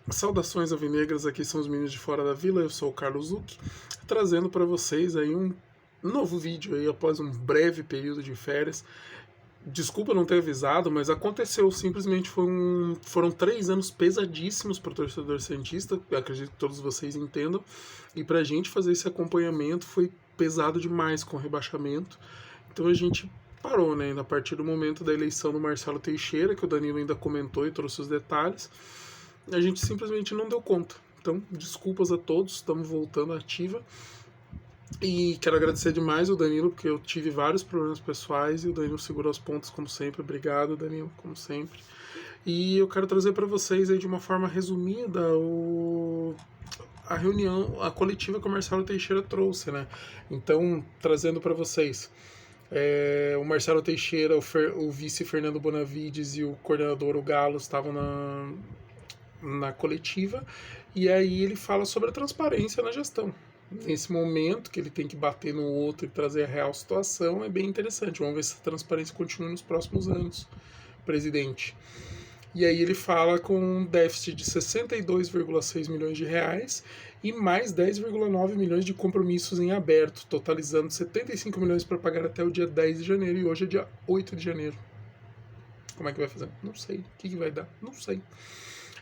Saudações alvinegras, aqui são os meninos de Fora da Vila, eu sou o Carlos Zucchi, trazendo para vocês aí um novo vídeo aí após um breve período de férias. Desculpa não ter avisado, mas aconteceu, simplesmente foram 3 anos pesadíssimos para o torcedor santista, acredito que todos vocês entendam, e para a gente fazer esse acompanhamento foi pesado demais com o rebaixamento, então a gente parou, né, a partir do momento da eleição do Marcelo Teixeira, que o Danilo ainda comentou e trouxe os detalhes, a gente simplesmente não deu conta. Então, desculpas a todos, estamos voltando à ativa. E quero agradecer demais o Danilo, porque eu tive vários problemas pessoais e o Danilo segurou as pontas, como sempre. Obrigado, Danilo, como sempre. E eu quero trazer para vocês aí de uma forma resumida a reunião, a coletiva que o Marcelo Teixeira trouxe, né? Então, trazendo para vocês. O Marcelo Teixeira, o vice Fernando Bonavides e o coordenador, o Galo, estavam na coletiva, e aí ele fala sobre a transparência na gestão. Nesse momento que ele tem que bater no outro e trazer a real situação, é bem interessante. Vamos ver se a transparência continua nos próximos anos, presidente. E aí ele fala com um déficit de 62,6 milhões de reais e mais 10,9 milhões de compromissos em aberto, totalizando 75 milhões para pagar até o dia 10 de janeiro, e hoje é dia 8 de janeiro. Como é que vai fazer? Não sei. O que vai dar? Não sei.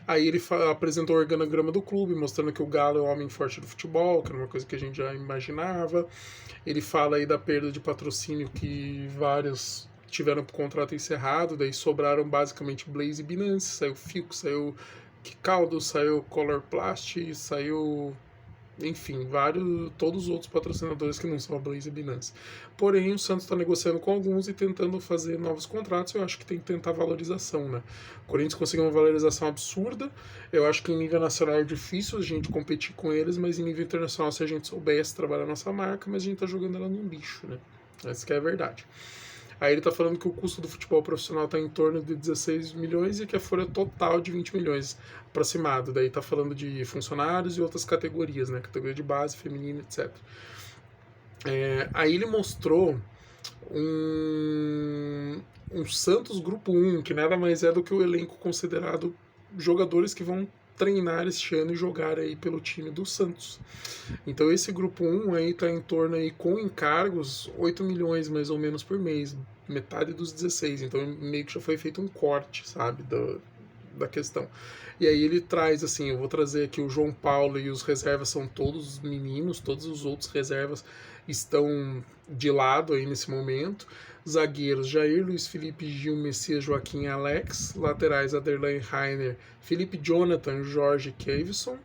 Aí ele apresentou o organograma do clube, mostrando que o Galo é o homem forte do futebol, que era uma coisa que a gente já imaginava. Ele fala aí da perda de patrocínio, que vários tiveram o contrato encerrado, daí sobraram basicamente Blaze e Binance, saiu Fico, saiu Kicaldo, saiu Colorplast, saiu, enfim, todos os outros patrocinadores que não são a Blaze e Binance. Porém, o Santos está negociando com alguns e tentando fazer novos contratos. Eu acho que tem que tentar valorização, né? O Corinthians conseguiu uma valorização absurda. Eu acho que em nível nacional é difícil a gente competir com eles, mas em nível internacional, se a gente soubesse trabalhar a nossa marca, mas a gente tá jogando ela num lixo, né? Essa que é a verdade. Aí ele tá falando que o custo do futebol profissional tá em torno de 16 milhões e que a folha total de 20 milhões aproximado. Daí tá falando de funcionários e outras categorias, né? Categoria de base, feminina, etc. Aí ele mostrou um Santos Grupo 1, que nada mais é do que o elenco considerado jogadores que vão treinar este ano e jogar aí pelo time do Santos. Então esse grupo 1 aí tá em torno aí, com encargos, 8 milhões mais ou menos por mês, metade dos 16, então meio que já foi feito um corte, sabe, da questão. E aí ele traz, assim, eu vou trazer aqui o João Paulo, e os reservas são todos meninos, todos os outros reservas estão de lado aí nesse momento. Zagueiros: Jair, Luiz Felipe, Gil, Messias, Joaquim e Alex. Laterais: Aderlan, Rainer, Felipe Jonathan, Jorge, Kevson.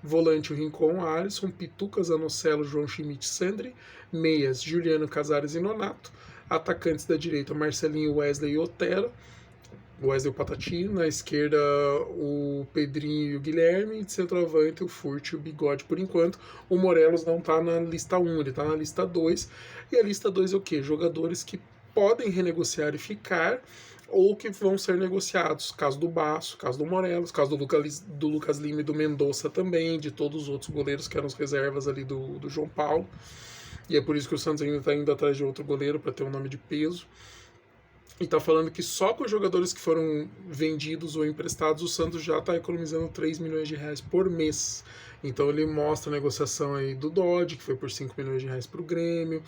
Volante: o Rincon, Alisson, Pituca, Zanocelo, João Schmidt, Sandri. Meias: Juliano, Casares e Nonato. Atacantes: da direita, Marcelinho, Wesley e Otero. Wesley, o Patati. Na esquerda, o Pedrinho e o Guilherme. De centroavante, o Furt e o Bigode por enquanto. O Morelos não tá na lista 1, ele tá na lista 2. E a lista 2 é o quê? Jogadores que podem renegociar e ficar, ou que vão ser negociados. Caso do Baço, caso do Morelos, caso do Lucas Lima e do Mendonça também, de todos os outros goleiros que eram as reservas ali do João Paulo. E é por isso que o Santos ainda está indo atrás de outro goleiro para ter um nome de peso. E tá falando que só com os jogadores que foram vendidos ou emprestados, o Santos já está economizando 3 milhões de reais por mês. Então ele mostra a negociação aí do Dodge, que foi por 5 milhões de reais para o Grêmio,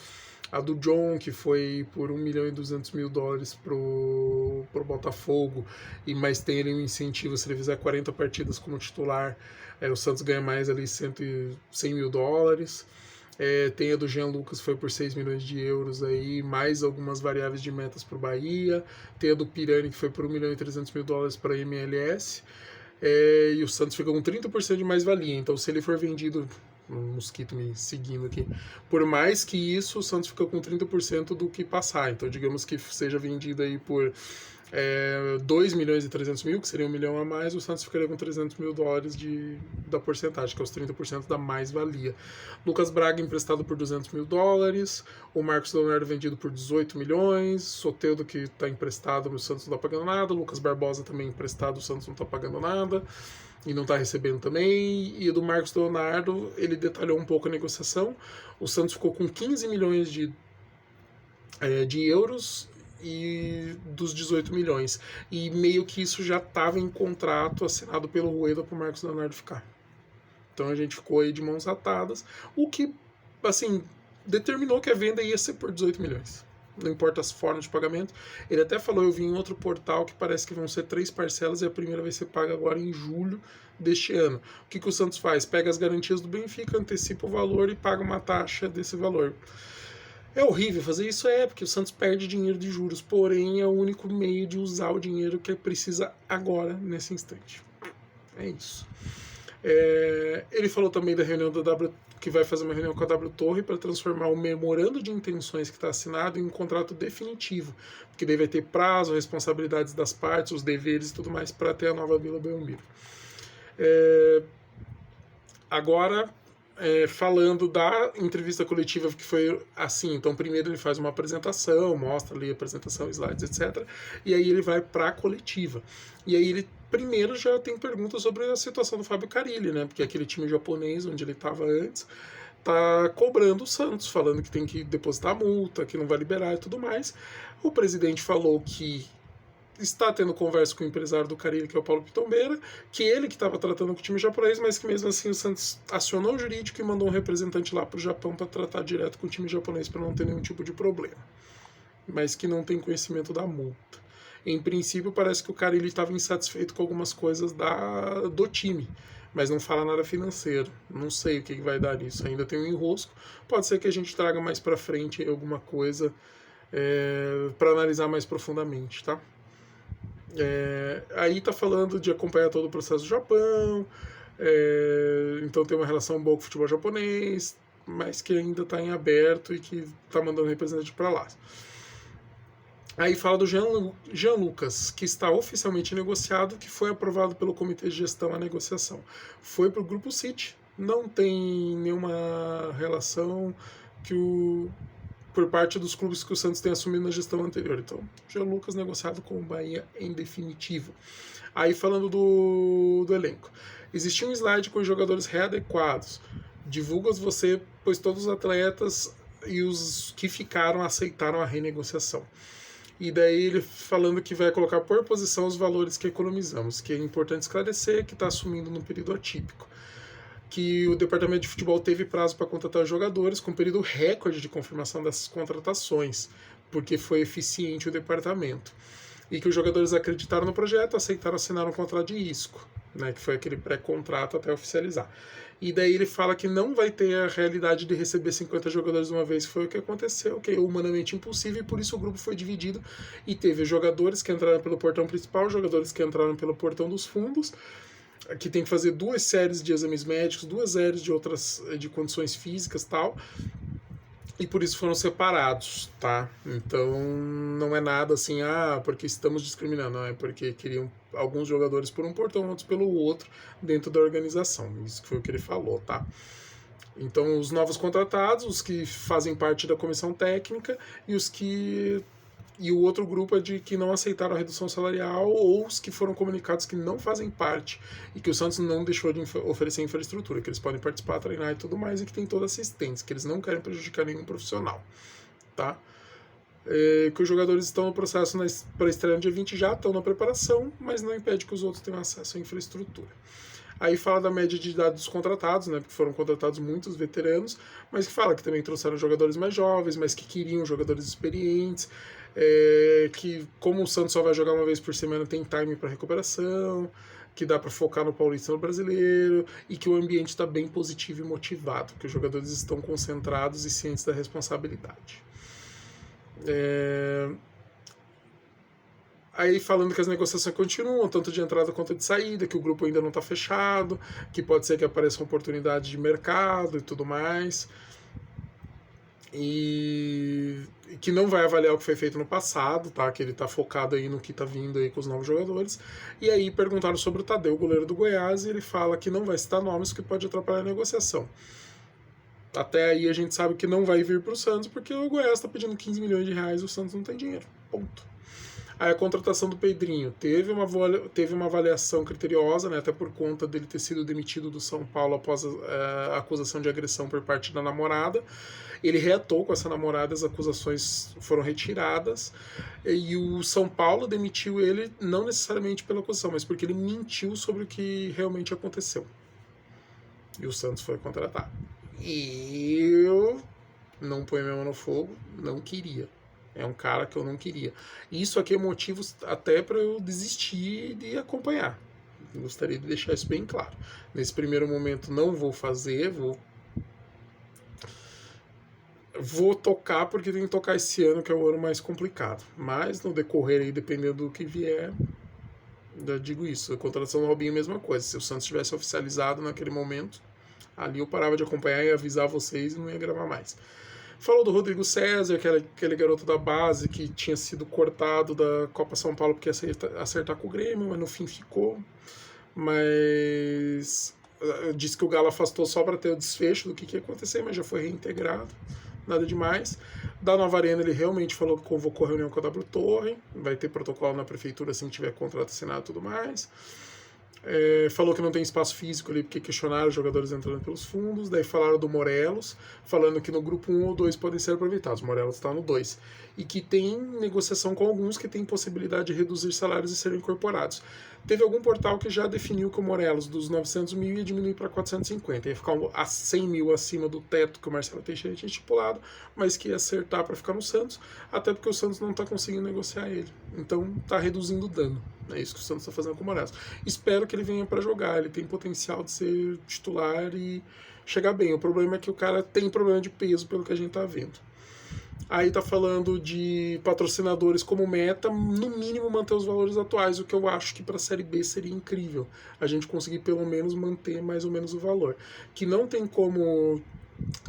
a do John, que foi por 1 milhão e 200 mil dólares pro Botafogo, e mais tem ele um incentivo, se ele fizer 40 partidas como titular, o Santos ganha mais ali 100 mil dólares. Tem a do Jean Lucas, foi por 6 milhões de euros aí, mais algumas variáveis de metas para o Bahia. Tem a do Pirani, que foi por 1 milhão e 300 mil dólares para a MLS. E o Santos fica com 30% de mais-valia. Então, se ele for vendido, um mosquito me seguindo aqui, por mais que isso, o Santos fica com 30% do que passar. Então, digamos que seja vendido aí por 2 milhões e 300 mil, que seria 1 milhão a mais, o Santos ficaria com 300 mil dólares da porcentagem, que é os 30% da mais-valia. Lucas Braga emprestado por 200 mil dólares, o Marcos Leonardo vendido por 18 milhões, Soteldo, que está emprestado, o Santos não está pagando nada, Lucas Barbosa também emprestado, o Santos não está pagando nada e não está recebendo também. E do Marcos Leonardo, ele detalhou um pouco a negociação. O Santos ficou com 15 milhões de euros e dos 18 milhões. E meio que isso já estava em contrato assinado pelo Rueda para o Marcos Leonardo ficar. Então a gente ficou aí de mãos atadas, o que, assim, determinou que a venda ia ser por 18 milhões. Não importa as formas de pagamento. Ele até falou, eu vi em outro portal que parece que vão ser 3 parcelas e a primeira vai ser paga agora em julho deste ano. O que o Santos faz? Pega as garantias do Benfica, antecipa o valor e paga uma taxa desse valor. É horrível fazer isso, porque o Santos perde dinheiro de juros, porém é o único meio de usar o dinheiro que precisa agora, nesse instante. É isso. Ele falou também da reunião da W, que vai fazer uma reunião com a W Torre para transformar o memorando de intenções que está assinado em um contrato definitivo, porque daí vai ter prazo, responsabilidades das partes, os deveres e tudo mais para ter a nova Vila Belmiro. Agora, falando da entrevista coletiva, que foi assim, então primeiro ele faz uma apresentação, mostra ali a apresentação, slides, etc. E aí ele vai para a coletiva. E aí ele primeiro já tem perguntas sobre a situação do Fábio Carille, né? Porque aquele time japonês onde ele estava antes tá cobrando o Santos, falando que tem que depositar multa, que não vai liberar e tudo mais. O presidente falou que está tendo conversa com o empresário do Carille, que é o Paulo Pitombeira, que ele que estava tratando com o time japonês, mas que mesmo assim o Santos acionou o jurídico e mandou um representante lá para o Japão para tratar direto com o time japonês para não ter nenhum tipo de problema. Mas que não tem conhecimento da multa. Em princípio, parece que o Carille estava insatisfeito com algumas coisas do time, mas não fala nada financeiro. Não sei o que vai dar nisso. Ainda tem um enrosco. Pode ser que a gente traga mais para frente alguma coisa para analisar mais profundamente, tá? Aí tá falando de acompanhar todo o processo do Japão, então tem uma relação boa com o futebol japonês, mas que ainda está em aberto e que está mandando representante para lá. Aí fala do Jean Lucas, que está oficialmente negociado, que foi aprovado pelo Comitê de Gestão a negociação. Foi para o Grupo City, não tem nenhuma relação por parte dos clubes que o Santos tem assumido na gestão anterior. Então, Jean Lucas negociado com o Bahia em definitivo. Aí falando do elenco. Existia um slide com os jogadores readequados. Divulgas você, pois todos os atletas e os que ficaram aceitaram a renegociação. E daí ele falando que vai colocar por posição os valores que economizamos, que é importante esclarecer que está assumindo num período atípico. Que o departamento de futebol teve prazo para contratar jogadores com período recorde de confirmação dessas contratações, porque foi eficiente o departamento. E que os jogadores acreditaram no projeto, aceitaram assinar um contrato de risco, né, que foi aquele pré-contrato até oficializar. E daí ele fala que não vai ter a realidade de receber 50 jogadores de uma vez, que foi o que aconteceu, que é humanamente impossível, e por isso o grupo foi dividido e teve jogadores que entraram pelo portão principal, jogadores que entraram pelo portão dos fundos, que tem que fazer 2 séries de exames médicos, 2 séries de condições físicas e tal, e por isso foram separados, tá? Então não é nada assim, porque estamos discriminando, não, é porque queriam alguns jogadores por um portão, outros pelo outro, dentro da organização, isso que foi o que ele falou, tá? Então os novos contratados, os que fazem parte da comissão técnica e o outro grupo é de que não aceitaram a redução salarial ou os que foram comunicados que não fazem parte e que o Santos não deixou de oferecer infraestrutura, que eles podem participar, treinar e tudo mais e que tem toda assistência, que eles não querem prejudicar nenhum profissional, tá? Que os jogadores estão no processo para estrear no dia 20, já estão na preparação, mas não impede que os outros tenham acesso à infraestrutura. Aí fala da média de idade dos contratados, né, porque foram contratados muitos veteranos, mas que fala que também trouxeram jogadores mais jovens, mas que queriam jogadores experientes, que como o Santos só vai jogar uma vez por semana, tem time para recuperação, que dá para focar no Paulista e no Brasileiro, e que o ambiente está bem positivo e motivado, que os jogadores estão concentrados e cientes da responsabilidade. Aí falando que as negociações continuam, tanto de entrada quanto de saída, que o grupo ainda não está fechado, que pode ser que apareça uma oportunidade de mercado e tudo mais, e que não vai avaliar o que foi feito no passado, tá? Que ele está focado aí no que está vindo aí com os novos jogadores. E aí perguntaram sobre o Tadeu, goleiro do Goiás, e ele fala que não vai citar nomes, que pode atrapalhar a negociação. Até aí a gente sabe que não vai vir para o Santos, porque o Goiás está pedindo 15 milhões de reais e o Santos não tem dinheiro. Ponto. Aí a contratação do Pedrinho teve uma avaliação criteriosa, né, até por conta dele ter sido demitido do São Paulo após a acusação de agressão por parte da namorada. Ele reatou com essa namorada, as acusações foram retiradas, e o São Paulo demitiu ele não necessariamente pela acusação, mas porque ele mentiu sobre o que realmente aconteceu. E o Santos foi contratar. Eu não ponho minha mão no fogo, não queria. É um cara que eu não queria. Isso aqui é motivo até para eu desistir de acompanhar. Gostaria de deixar isso bem claro. Nesse primeiro momento não vou fazer, vou tocar porque tem que tocar esse ano, que é o ano mais complicado. Mas no decorrer aí, dependendo do que vier, já digo isso. A contratação do Robinho é a mesma coisa. Se o Santos tivesse oficializado naquele momento, ali eu parava de acompanhar e avisar vocês e não ia gravar mais. Falou do Rodrigo César, que era aquele garoto da base que tinha sido cortado da Copa São Paulo porque ia acertar com o Grêmio, mas no fim ficou. Mas disse que o Galo afastou só para ter o desfecho do que ia acontecer, mas já foi reintegrado. Nada demais. Da Nova Arena, ele realmente falou que convocou a reunião com a W Torre. Vai ter protocolo na prefeitura assim que tiver contrato assinado e tudo mais. Falou que não tem espaço físico ali porque questionaram os jogadores entrando pelos fundos. Daí falaram do Morelos, falando que no grupo 1 ou 2 podem ser aproveitados. O Morelos está no 2. E que tem negociação com alguns que tem possibilidade de reduzir salários e serem incorporados. Teve algum portal que já definiu que o Morelos dos 900 mil ia diminuir para 450. Ia ficar a 100 mil acima do teto que o Marcelo Teixeira tinha estipulado, mas que ia acertar para ficar no Santos, até porque o Santos não está conseguindo negociar ele. Então está reduzindo o dano. É isso que o Santos está fazendo com o Morelos. Espero que ele venha para jogar. Ele tem potencial de ser titular e chegar bem. O problema é que o cara tem problema de peso, pelo que a gente está vendo. Aí tá falando de patrocinadores como meta, no mínimo manter os valores atuais, o que eu acho que para a Série B seria incrível. A gente conseguir pelo menos manter mais ou menos o valor. Que não tem como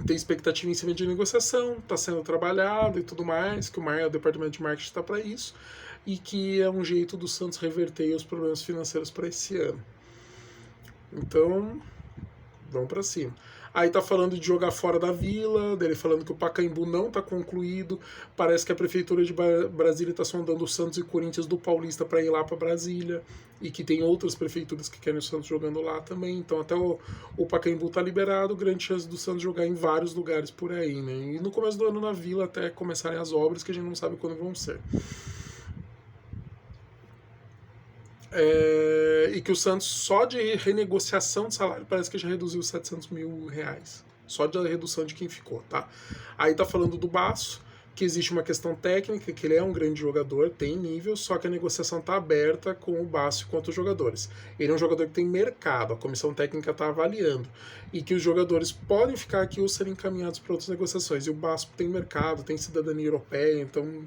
ter expectativa em cima de negociação, está sendo trabalhado e tudo mais, que o departamento de marketing está para isso, e que é um jeito do Santos reverter os problemas financeiros para esse ano. Então, vamos para cima. Aí tá falando de jogar fora da Vila, dele falando que o Pacaembu não tá concluído, parece que a prefeitura de Brasília tá sondando o Santos e Corinthians do Paulista para ir lá para Brasília, e que tem outras prefeituras que querem o Santos jogando lá também, então até o Pacaembu tá liberado, grande chance do Santos jogar em vários lugares por aí, né? E no começo do ano na Vila até começarem as obras, que a gente não sabe quando vão ser. E que o Santos, só de renegociação de salário, parece que já reduziu 700 mil reais. Só de redução de quem ficou, tá? Aí tá falando do Basso, que existe uma questão técnica, que ele é um grande jogador, tem nível, só que a negociação tá aberta com o Basso quanto os jogadores. Ele é um jogador que tem mercado, a comissão técnica tá avaliando, e que os jogadores podem ficar aqui ou serem encaminhados para outras negociações. E o Basso tem mercado, tem cidadania europeia, então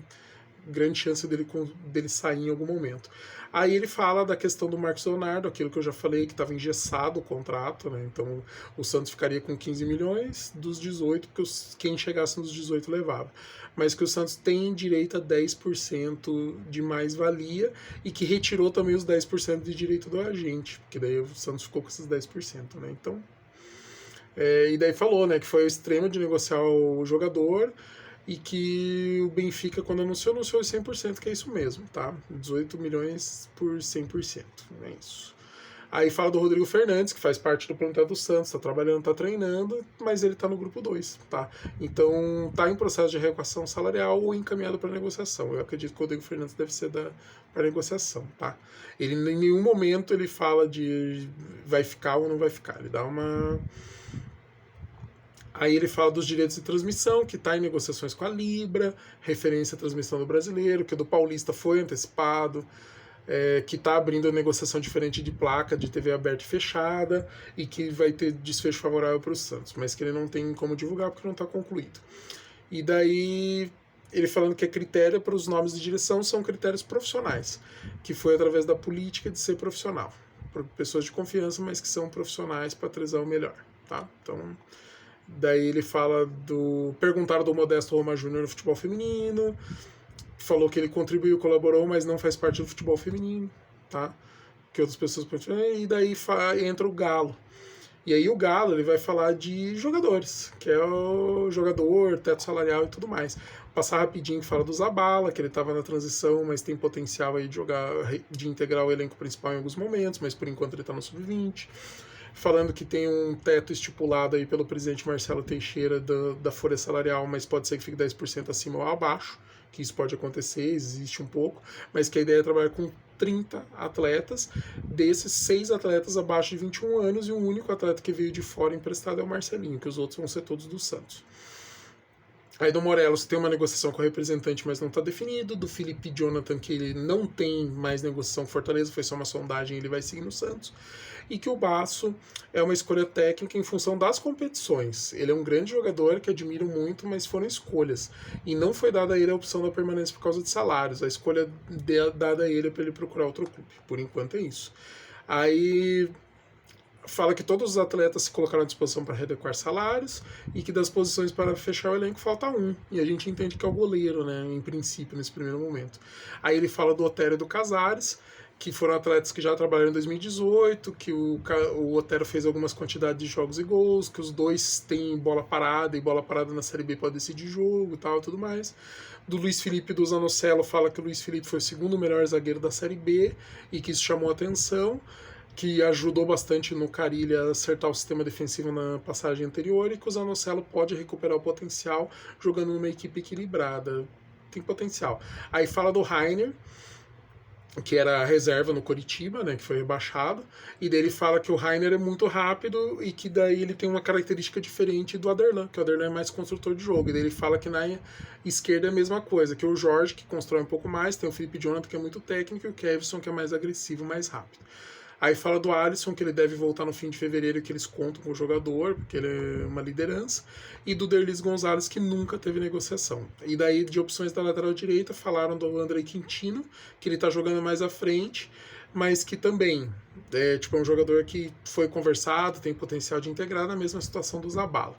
grande chance dele sair em algum momento. Aí ele fala da questão do Marcos Leonardo, aquilo que eu já falei, que estava engessado o contrato, né? Então o Santos ficaria com 15 milhões dos 18, porque quem chegasse nos 18 levava. Mas que o Santos tem direito a 10% de mais-valia e que retirou também os 10% de direito do agente, porque daí o Santos ficou com esses 10%, né? Então, e daí falou, né, que foi o extremo de negociar o jogador, e que o Benfica, quando anunciou os 100%, que é isso mesmo, tá? 18 milhões por 100%, é isso. Aí fala do Rodrigo Fernandes, que faz parte do plantel do Santos, tá trabalhando, tá treinando, mas ele tá no grupo 2, tá? Então tá em processo de reequação salarial ou encaminhado para negociação. Eu acredito que o Rodrigo Fernandes deve ser para negociação, tá? Ele em nenhum momento ele fala de vai ficar ou não vai ficar, ele dá uma... Aí ele fala dos direitos de transmissão, que está em negociações com a Libra, referência à transmissão do Brasileiro, que o do Paulista foi antecipado, que está abrindo a negociação diferente de placa de TV aberta e fechada, e que vai ter desfecho favorável para o Santos, mas que ele não tem como divulgar porque não está concluído. E daí ele falando que a critério para os nomes de direção são critérios profissionais, que foi através da política de ser profissional, por pessoas de confiança, mas que são profissionais para trazer o melhor, tá? Então... Daí ele fala perguntaram do Modesto Roma Júnior no futebol feminino, falou que ele contribuiu, colaborou, mas não faz parte do futebol feminino, tá? Que outras pessoas podem... E daí entra o Galo. E aí o Galo ele vai falar de jogadores, que é o jogador, teto salarial e tudo mais. Passar rapidinho que fala do Zabala, que ele estava na transição, mas tem potencial aí de jogar, de integrar o elenco principal em alguns momentos, mas por enquanto ele está no sub-20. Falando que tem um teto estipulado aí pelo presidente Marcelo Teixeira da folha salarial, mas pode ser que fique 10% acima ou abaixo, que isso pode acontecer, existe um pouco, mas que a ideia é trabalhar com 30 atletas, desses 6 atletas abaixo de 21 anos, e o único atleta que veio de fora emprestado é o Marcelinho, que os outros vão ser todos do Santos. Aí do Morelos tem uma negociação com o representante, mas não está definido. Do Felipe Jonathan, que ele não tem mais negociação com Fortaleza, foi só uma sondagem, ele vai seguir no Santos. E que o Basso é uma escolha técnica em função das competições. Ele é um grande jogador que admiro muito, mas foram escolhas. E não foi dada a ele a opção da permanência por causa de salários. A escolha dada a ele é para ele procurar outro clube. Por enquanto é isso. Aí fala que todos os atletas se colocaram à disposição para readequar salários e que das posições para fechar o elenco falta um. E a gente entende que é o goleiro, né, em princípio, nesse primeiro momento. Aí ele fala do Otero e do Casares, que foram atletas que já trabalharam em 2018, que o Otero fez algumas quantidades de jogos e gols, que os dois têm bola parada, e bola parada na Série B pode decidir jogo e tal, tudo mais. Do Luiz Felipe do Zanocelo fala que o Luiz Felipe foi o segundo melhor zagueiro da Série B e que isso chamou atenção, que ajudou bastante no Carilha a acertar o sistema defensivo na passagem anterior, e que o Zanocelo pode recuperar o potencial jogando numa equipe equilibrada. Tem potencial. Aí fala do Rainer, que era a reserva no Coritiba, né, que foi rebaixado, e daí ele fala que o Rainer é muito rápido e que daí ele tem uma característica diferente do Aderlan, que o Aderlan é mais construtor de jogo, e daí ele fala que na esquerda é a mesma coisa, que o Jorge, que constrói um pouco mais, tem o Felipe Jonathan, que é muito técnico, e o Kevson, que é mais agressivo, mais rápido. Aí fala do Alisson, que ele deve voltar no fim de fevereiro, que eles contam com o jogador, porque ele é uma liderança. E do Derlis Gonzalez, que nunca teve negociação. E daí, de opções da lateral direita, falaram do Andrei Quintino, que ele tá jogando mais à frente, mas que também é um jogador que foi conversado, tem potencial de integrar na mesma situação do Zabala.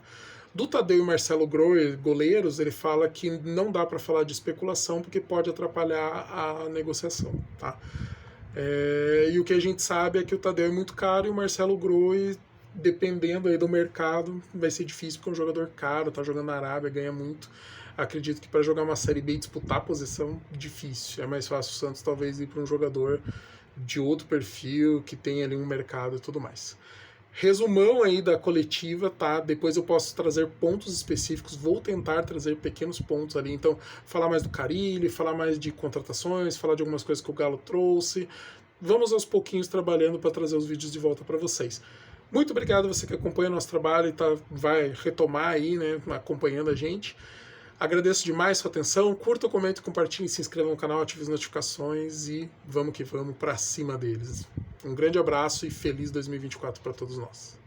Do Tadeu e Marcelo Grohe, goleiros, ele fala que não dá para falar de especulação, porque pode atrapalhar a negociação, tá? E o que a gente sabe é que o Tadeu é muito caro e o Marcelo Grohe, dependendo aí do mercado, vai ser difícil porque é um jogador caro, tá jogando na Arábia, ganha muito. Acredito que para jogar uma Série B e disputar a posição, difícil. É mais fácil o Santos talvez ir para um jogador de outro perfil, que tem ali um mercado e tudo mais. Resumão aí da coletiva, tá? Depois eu posso trazer pontos específicos, vou tentar trazer pequenos pontos ali, então falar mais do Carille, falar mais de contratações, falar de algumas coisas que o Galo trouxe. Vamos aos pouquinhos trabalhando para trazer os vídeos de volta para vocês. Muito obrigado você que acompanha o nosso trabalho e vai retomar aí, né, acompanhando a gente. Agradeço demais sua atenção, curta, comente, compartilhe, se inscreva no canal, ative as notificações e vamos que vamos para cima deles. Um grande abraço e feliz 2024 para todos nós.